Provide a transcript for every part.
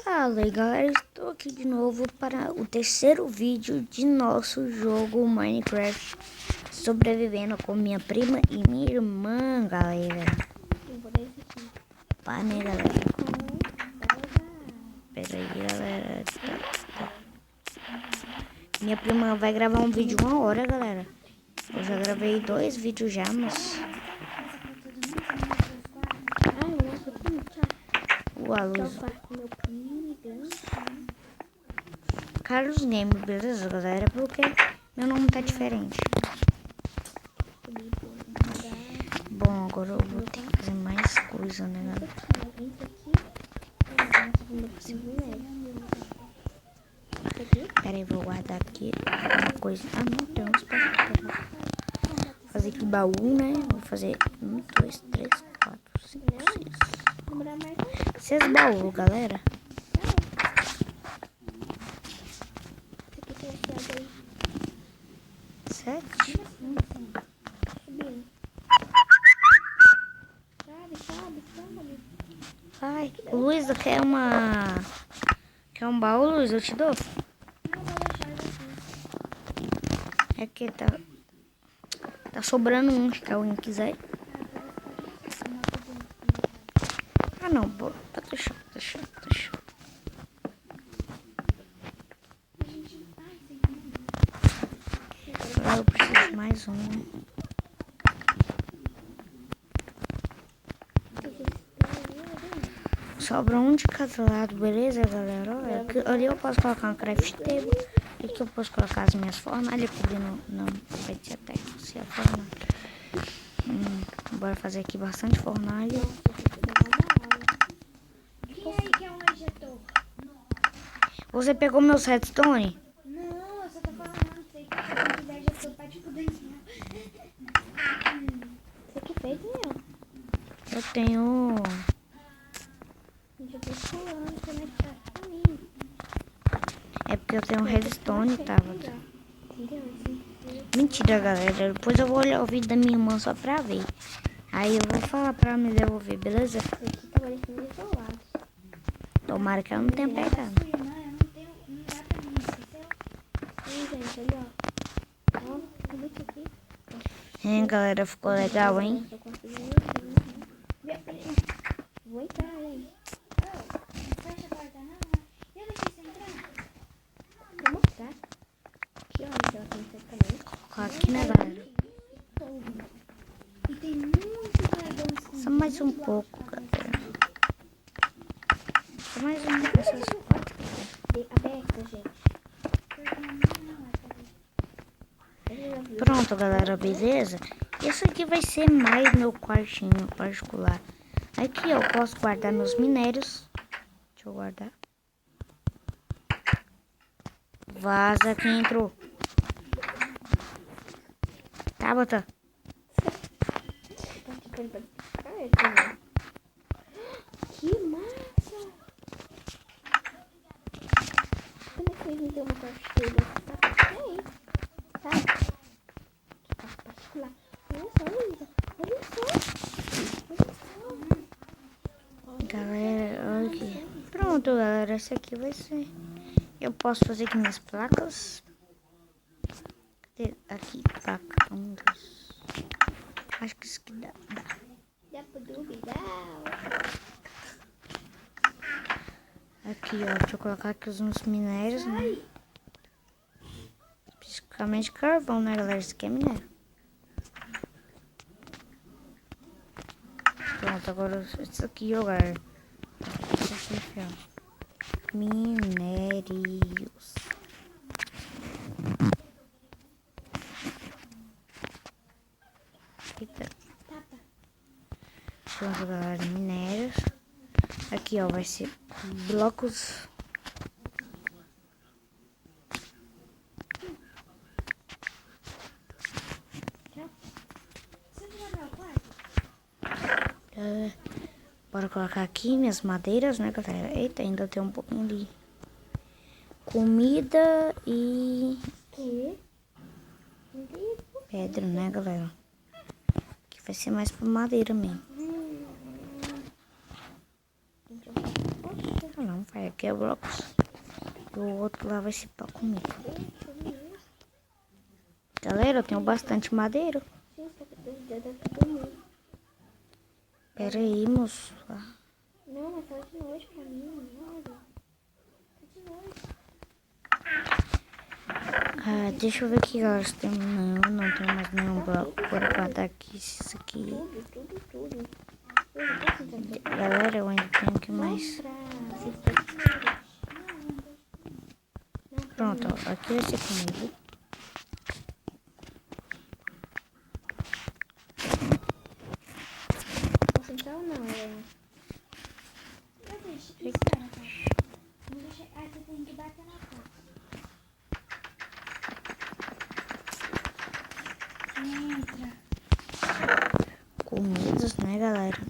Fala aí galera, estou aqui de novo para o terceiro vídeo de nosso jogo Minecraft, sobrevivendo com minha prima e minha irmã, galera. Pá, né, galera? Pera aí, galera. Minha prima vai gravar um vídeo 1 hora, galera. Eu já gravei 2 vídeos já, mas... a luz... Carlos Game, beleza, galera? Porque meu nome tá diferente. Bom, agora eu vou ter que fazer mais coisa, né, galera? Pera aí, vou guardar aqui uma coisa. Ah, não, tem um espaço aqui. Fazer aqui baú, né? Vou fazer 1, 2, 3, 4, 5, 6 baús, galera. Sete. Vai, Luísa, quer um baú, Luísa? Eu te dou. É que tá sobrando um, se alguém quiser. Ah, não, pô, tá deixando. Agora eu preciso de mais um. Sobra um de cada lado, beleza, galera? Olha, ali eu posso colocar um craft table. Aqui eu posso colocar as minhas fornalhas, porque não vai ter até se a fornalha. Bora fazer aqui bastante fornalha. Você pegou meu redstone? Não, eu só tô falando, sei que se quiser já tô pra te poder ensinar. Você que fez, meu? Eu tenho... Já tô falando, você não é chato pra mim. É porque eu tenho um redstone, tá? Entendeu? Mentira, galera. Depois eu vou olhar o vídeo da minha irmã só pra ver. Aí eu vou falar pra ela me devolver, beleza? Esse aqui tá parecendo isolado. Tomara que ela não tenha pegado. Sua irmã, eu não tenho, não dá pra mim, esqueceu? Gente, olha, ó. Ó, tudo isso aqui. Hein, galera, ficou legal, hein? Eu consegui vou entrar aí. Não fecha a porta, não. Eu deixei você entrar. Vou mostrar. Aqui, ó, onde ela tem que ser também. Colocar aqui, né, galera? E tem muito dragão escondido. Só mais um pouco, galera. Só mais um dessas portas. Aberta, gente. Pronto, galera, beleza? Isso aqui vai ser mais meu quartinho particular. Aqui eu posso guardar meus minérios. Deixa eu guardar. Vaza quem entrou. Tabata. Que massa! Como é que ele deu uma cachoeira? Tá bem, sabe? Que carro particular. Olha só, Luísa. Olha só. Galera, olha aqui. Pronto, galera, esse aqui vai ser. Eu posso fazer aqui minhas placas. Cadê? Aqui, placa. 1, 2. Acho que isso aqui dá. Dá pro duvidar. Aqui, ó, deixa eu colocar aqui os meus minérios, né? Especificamente carvão, né, galera? Isso aqui é minério. Pronto, agora isso aqui, ó, galera. Isso aqui, ó. Minérios. Eita. Pronto, galera, minérios. Aqui, ó, vai ser blocos. Bora colocar aqui minhas madeiras, né, galera? Eita, ainda tem um pouquinho ali. Comida e... pedra, né, galera? Aqui vai ser mais pra madeira mesmo. Ah, não. vai aqui é blocos. E o outro lá vai ser pra comigo. Galera, eu tenho bastante madeira. Pera aí, moço. Não, mas tá de noite pra mim, olha. Tá de noite. Ah, deixa eu ver aqui, galera. Se tem... Não tem mais nenhum bloco. Bora guardar aqui isso aqui. Tudo. Galera, eu ainda tenho que mais. Pronto, ó, aqui vai ser comigo. Posso entrar ou não, Helena? Espera, tá? Ah, você tem que bater na porta. Entra. Com medos, né, galera?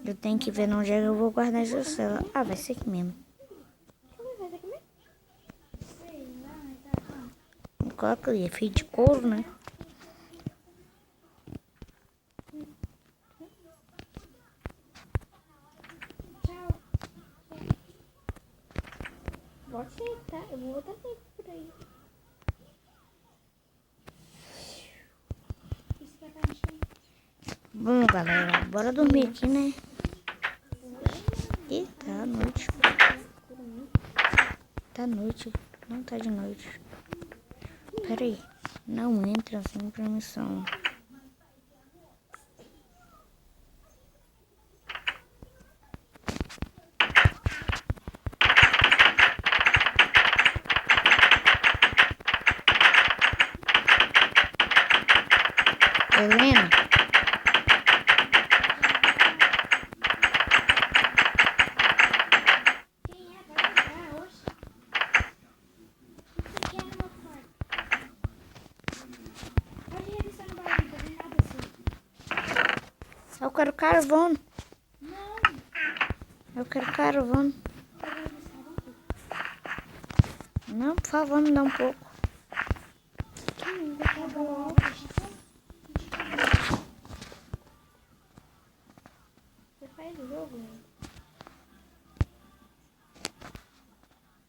Eu tenho que ver onde é que eu vou guardar essa cela. Ah, vai ser aqui mesmo. Coloca ali, é fio de couro, né? Tchau. Pode ser, tá? Eu vou botar tempo por aí. Isso que é pra encher. Bom, galera, bora dormir aqui, né? Ih, tá noite. Tá noite. Não tá de noite. Pera aí. Não entra sem permissão. Helena? Quem é? Pode entrar, oxe. O que você quer no meu quarto? Pode revisar no barulho, não tem nada assim. Eu quero carvão. Não. Eu quero carvão. Pode revisar um pouco. Não, por favor, me dá um pouco. Tá bom. Você faz o jogo, né?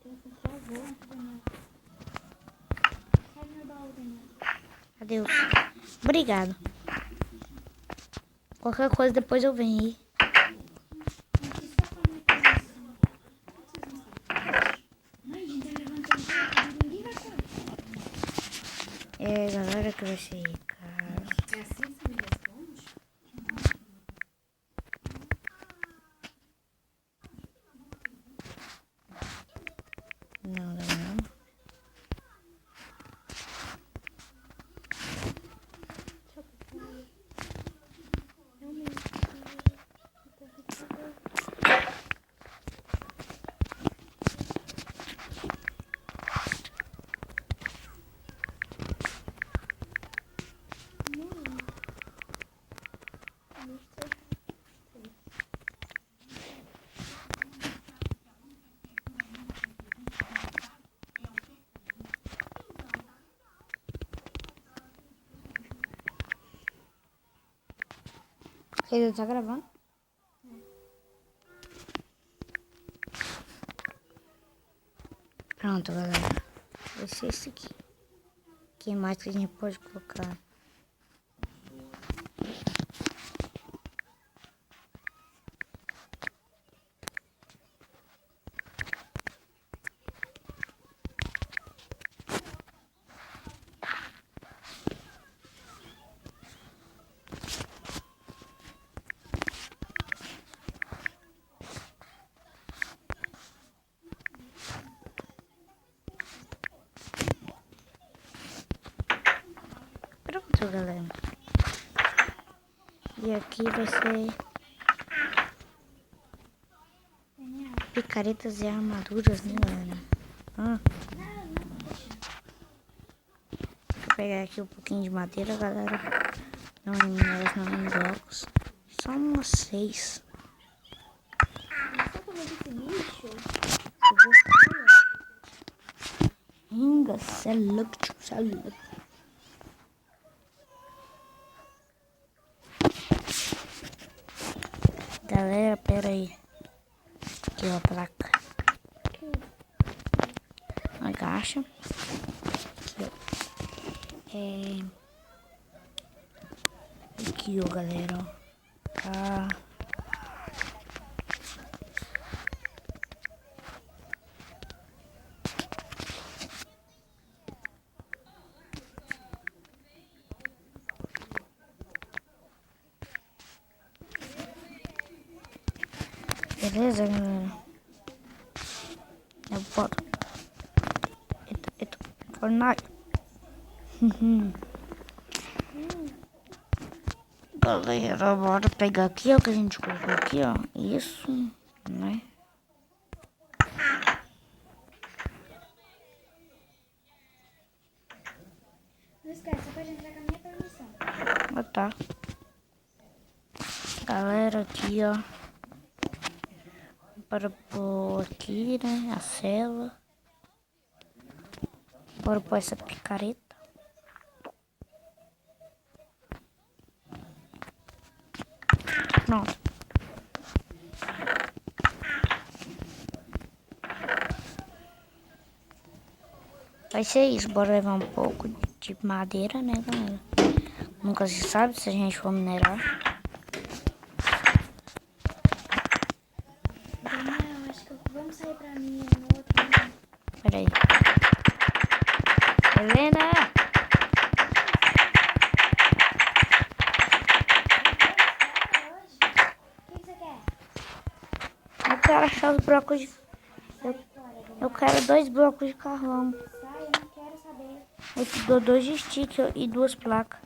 Tem que travou, Daniel. Sai do meu baú, Daniel. Adeus. Obrigado. Qualquer coisa depois eu venho aí. Mãe, a gente tá levantando ninguém vai comer. É, galera, que vai ser cara. É assim que você me responde? Não. Ele tá gravando? Pronto, galera. Vai ser esse aqui. O que mais que a gente pode colocar? Pronto, galera. E aqui vai ser picaretas e armaduras, né, galera? Vou pegar aqui um pouquinho de madeira, galera. Não em minérios, não em blocos. Só umas 6. Só comer esse bicho? Inga, cê é louco, tio, cê é louco. Galera, pera aí. Aqui, ó, a placa. Agacha. Aqui, ó. Aqui, ó, galera, ó. Tá. Beleza, galera? Eu boto. Eita, Fortnite. Galera, bora pegar aqui, ó, que a gente colocou aqui, ó. Isso, né? Não esquece, você pode entrar com a minha permissão. Ah, tá. Galera, aqui, ó. Para pôr aqui, né? A cela. Bora pôr essa picareta. Pronto. Vai ser isso. Bora levar um pouco de madeira, né, galera? Nunca se sabe se a gente for minerar. Daniel, acho que vamos sair pra mim no outro mundo. Pera aí. Helena! O que você quer? Eu quero achar os blocos de... Eu quero 2 blocos de carvão. Sai, eu não quero saber. Eu te dou 2 stickers e 2 placas.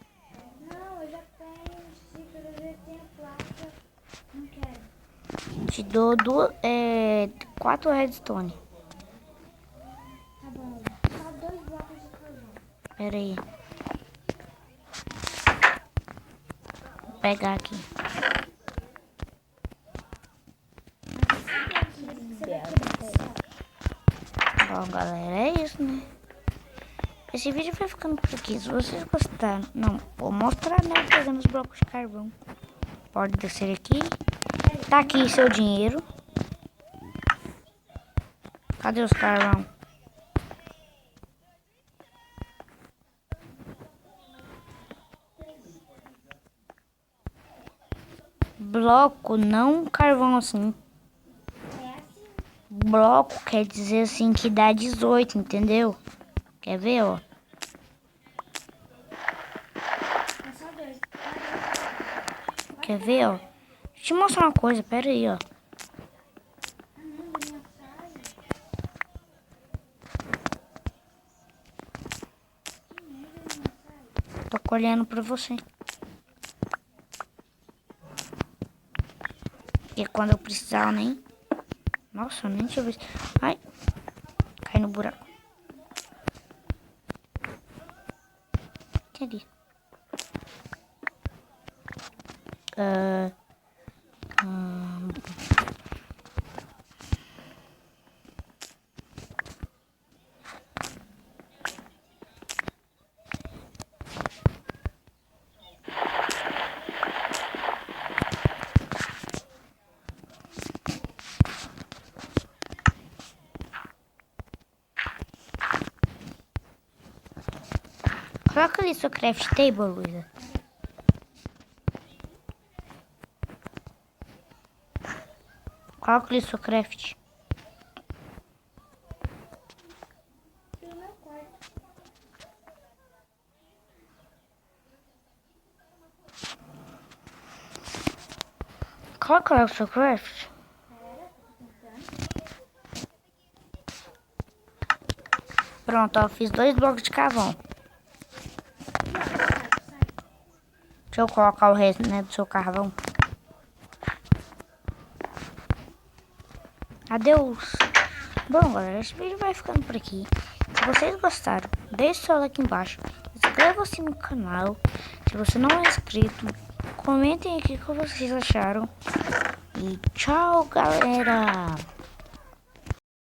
Não, eu já tenho sticker, eu já tenho placa. Não quero. Te dou 4 redstone. Tá bom. Só 2 blocos de carvão. Pera aí. Vou pegar aqui. Bom, galera, é isso, né? Esse vídeo vai ficando por aqui. Se vocês gostaram... Não, vou mostrar, né? Pegando os blocos de carvão. Pode descer aqui. Tá aqui seu dinheiro. Cadê os carvão? Bloco, não carvão assim. É assim. Bloco quer dizer assim que dá 18, entendeu? Quer ver, ó? É só 2. Quer ver, ó? Deixa eu te mostrar uma coisa, pera aí, ó. Ah, não, Daniel, sai. Que merda, Daniel, sai. Tô colhendo pra você. E quando eu precisar, eu nem... Nossa, eu nem tinha visto. Ai, cai no buraco. Cadê? Coloca ali sua craft table, Luísa. Coloca ali sua craft. No meu quarto. Coloca lá o seu craft. Pronto, ó, eu fiz 2 blocos de carvão. Deixa eu colocar o resto, né, do seu carvão. Adeus. Bom, galera, esse vídeo vai ficando por aqui. Se vocês gostaram, deixe seu like embaixo. Inscreva-se no canal. Se você não é inscrito, comentem aqui o que vocês acharam. E tchau, galera.